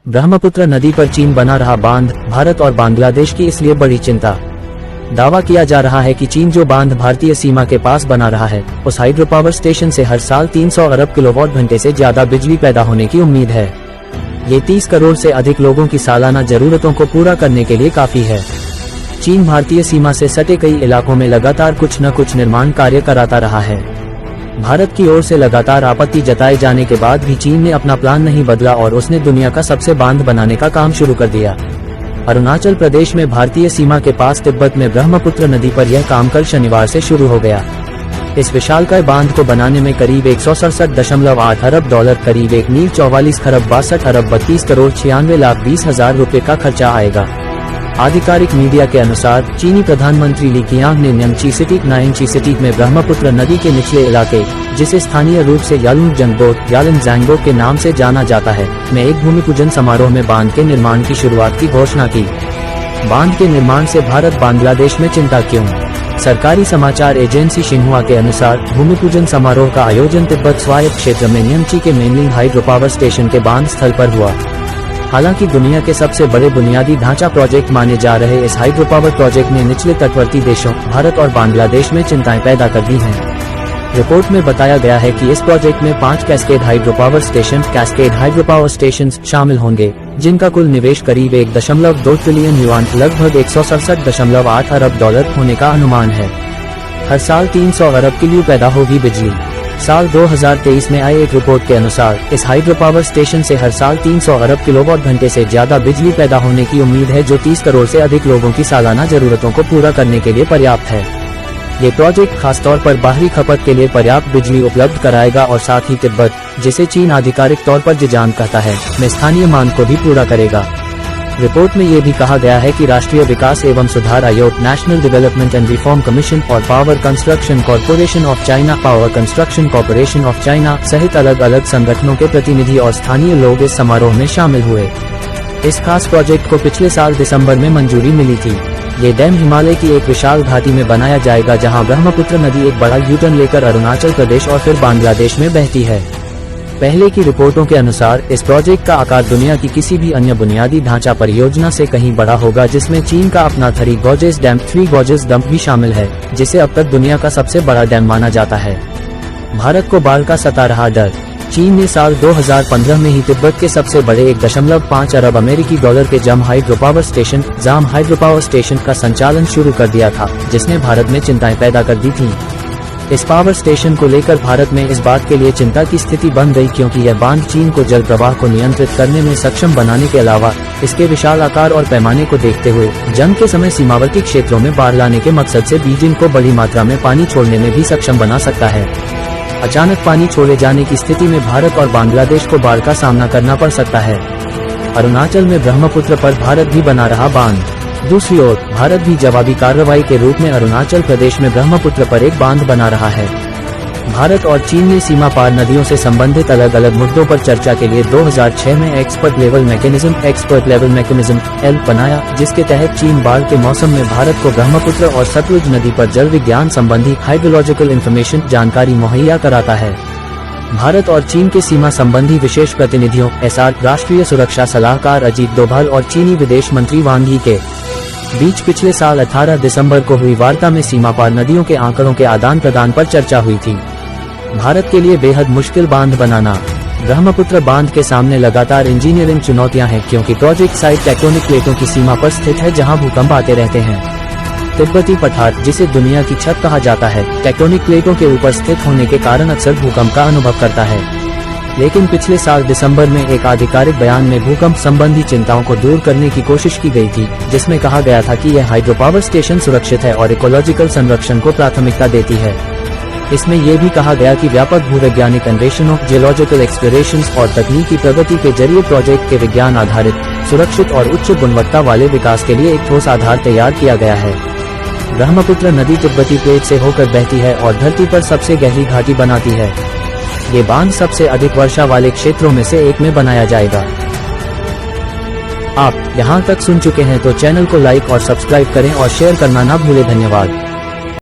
ब्रह्मपुत्र नदी पर चीन बना रहा बांध, भारत और बांग्लादेश की इसलिए बड़ी चिंता। दावा किया जा रहा है कि चीन जो बांध भारतीय सीमा के पास बना रहा है, उस हाइड्रो पावर स्टेशन से हर साल 300 अरब किलोवाट घंटे से ज्यादा बिजली पैदा होने की उम्मीद है। ये 30 करोड़ से अधिक लोगों की सालाना जरूरतों को पूरा करने के लिए काफी है। चीन भारतीय सीमा से सटे कई इलाकों में लगातार कुछ न कुछ निर्माण कार्य कराता रहा है। भारत की ओर से लगातार आपत्ति जताए जाने के बाद भी चीन ने अपना प्लान नहीं बदला और उसने दुनिया का सबसे बांध बनाने का काम शुरू कर दिया। अरुणाचल प्रदेश में भारतीय सीमा के पास तिब्बत में ब्रह्मपुत्र नदी पर यह काम कल शनिवार से शुरू हो गया। इस विशालकाय बांध को बनाने में करीब 167.8 अरब डॉलर, करीब 1 मील 44 खरब 62 अरब 32 करोड़ 96 लाख 20 हजार रुपए का खर्चा आएगा। आधिकारिक मीडिया के अनुसार चीनी प्रधानमंत्री ली कीयांग ने न्यंगची सिटी नायंगची सिटी में ब्रह्मपुत्र नदी के निचले इलाके, जिसे स्थानीय रूप से यालुंग जंगबोट यालन जैंगबो के नाम से जाना जाता है, में एक भूमि पूजन समारोह में बांध के निर्माण की शुरुआत की घोषणा की। बांध के निर्माण से भारत बांग्लादेश में चिंता क्यों? सरकारी समाचार एजेंसी शिन्हुआ के अनुसार भूमि पूजन समारोह का आयोजन तिब्बत स्वायत्त क्षेत्र में न्यंगची के मेनलिंग हाइड्रो पावर स्टेशन के बांध स्थल पर हुआ। हालांकि दुनिया के सबसे बड़े बुनियादी ढांचा प्रोजेक्ट माने जा रहे इस हाइड्रो पावर प्रोजेक्ट ने निचले तटवर्ती देशों भारत और बांग्लादेश में चिंताएं पैदा कर दी हैं। रिपोर्ट में बताया गया है कि इस प्रोजेक्ट में 5 कैस्केड हाइड्रो पावर स्टेशन शामिल होंगे, जिनका कुल निवेश करीब 1.2 ट्रिलियन युआन, लगभग 167.8 अरब डॉलर होने का अनुमान है। हर साल 300 अरब किलो पैदा होगी बिजली। साल 2023 में आई एक रिपोर्ट के अनुसार इस हाइड्रो पावर स्टेशन से हर साल 300 अरब किलोवाट घंटे से ज्यादा बिजली पैदा होने की उम्मीद है, जो 30 करोड़ से अधिक लोगों की सालाना जरूरतों को पूरा करने के लिए पर्याप्त है। ये प्रोजेक्ट खासतौर पर बाहरी खपत के लिए पर्याप्त बिजली उपलब्ध कराएगा और साथ ही तिब्बत, जिसे चीन आधिकारिक तौर पर जिजान कहता है, में स्थानीय मांग को भी पूरा करेगा। रिपोर्ट में ये भी कहा गया है कि राष्ट्रीय विकास एवं सुधार आयोग, national development and reform commission और power construction corporation of China सहित अलग अलग संगठनों के प्रतिनिधि और स्थानीय लोग इस समारोह में शामिल हुए। इस खास प्रोजेक्ट को पिछले साल दिसंबर में मंजूरी मिली थी। ये डैम हिमालय की एक विशाल घाटी में बनाया जाएगा, जहां ब्रह्मपुत्र नदी एक बड़ा यूटर्न लेकर अरुणाचल प्रदेश और फिर बांग्लादेश में बहती है। पहले की रिपोर्टों के अनुसार इस प्रोजेक्ट का आकार दुनिया की किसी भी अन्य बुनियादी ढांचा परियोजना से कहीं बड़ा होगा, जिसमें चीन का अपना 3 गॉर्जेस डैम भी शामिल है, जिसे अब तक दुनिया का सबसे बड़ा डैम माना जाता है। भारत को बाढ़ का सता रहा डर। चीन ने साल 2015 में ही तिब्बत के सबसे बड़े 1.5 अरब अमेरिकी डॉलर के जाम हाइड्रो पावर स्टेशन का संचालन शुरू कर दिया था, जिसने भारत में चिंताएं पैदा कर दी थी। इस पावर स्टेशन को लेकर भारत में इस बात के लिए चिंता की स्थिति बन गई, क्योंकि यह बांध चीन को जल प्रवाह को नियंत्रित करने में सक्षम बनाने के अलावा इसके विशाल आकार और पैमाने को देखते हुए जंग के समय सीमावर्ती क्षेत्रों में बाढ़ लाने के मकसद से बीजिंग को बड़ी मात्रा में पानी छोड़ने में भी सक्षम बना सकता है। अचानक पानी छोड़े जाने की स्थिति में भारत और बांग्लादेश को बाढ़ का सामना करना पड़ सकता है। अरुणाचल में ब्रह्मपुत्र पर भारत भी बना रहा बांध। दूसरी ओर भारत भी जवाबी कार्रवाई के रूप में अरुणाचल प्रदेश में ब्रह्मपुत्र पर एक बांध बना रहा है। भारत और चीन ने सीमा पार नदियों से संबंधित अलग अलग मुद्दों पर चर्चा के लिए 2006 में एक्सपर्ट लेवल मैकेनिज्म एल बनाया, जिसके तहत चीन बाढ़ के मौसम में भारत को ब्रह्मपुत्र और सतलुज नदी पर जल विज्ञान संबंधी हाइड्रोलॉजिकल इंफॉर्मेशन जानकारी मुहैया कराता है। भारत और चीन के सीमा संबंधी विशेष प्रतिनिधियों एसआर, राष्ट्रीय सुरक्षा सलाहकार अजीत डोभाल और चीनी विदेश मंत्री वांग यी के बीच पिछले साल 18 दिसंबर को हुई वार्ता में सीमा पार नदियों के आंकड़ों के आदान प्रदान पर चर्चा हुई थी। भारत के लिए बेहद मुश्किल बांध बनाना। ब्रह्मपुत्र बांध के सामने लगातार इंजीनियरिंग चुनौतियां हैं, क्योंकि प्रोजेक्ट साइट टेक्टोनिक प्लेटों की सीमा पर स्थित है, जहां भूकंप आते रहते हैं। तिब्बती पठार, जिसे दुनिया की छत कहा जाता है, टेक्टोनिक प्लेटों के ऊपर स्थित होने के कारण अक्सर भूकंप का अनुभव करता है। लेकिन पिछले साल दिसंबर में एक आधिकारिक बयान में भूकंप संबंधी चिंताओं को दूर करने की कोशिश की गई थी, जिसमें कहा गया था कि यह हाइड्रो पावर स्टेशन सुरक्षित है और इकोलॉजिकल संरक्षण को प्राथमिकता देती है। इसमें यह भी कहा गया कि व्यापक भूवैज्ञानिक अन्वेषणों, जियोलॉजिकल एक्सप्लोरेशंस और तकनीकी प्रगति के जरिए प्रोजेक्ट के विज्ञान आधारित, सुरक्षित और उच्च गुणवत्ता वाले विकास के लिए एक ठोस आधार तैयार किया गया है। ब्रह्मपुत्र नदी तिब्बती प्लेट से होकर बहती है और धरती पर सबसे गहरी घाटी बनाती है। ये बांध सबसे अधिक वर्षा वाले क्षेत्रों में से एक में बनाया जाएगा। आप यहाँ तक सुन चुके हैं तो चैनल को लाइक और सब्सक्राइब करें और शेयर करना ना भूलें। धन्यवाद।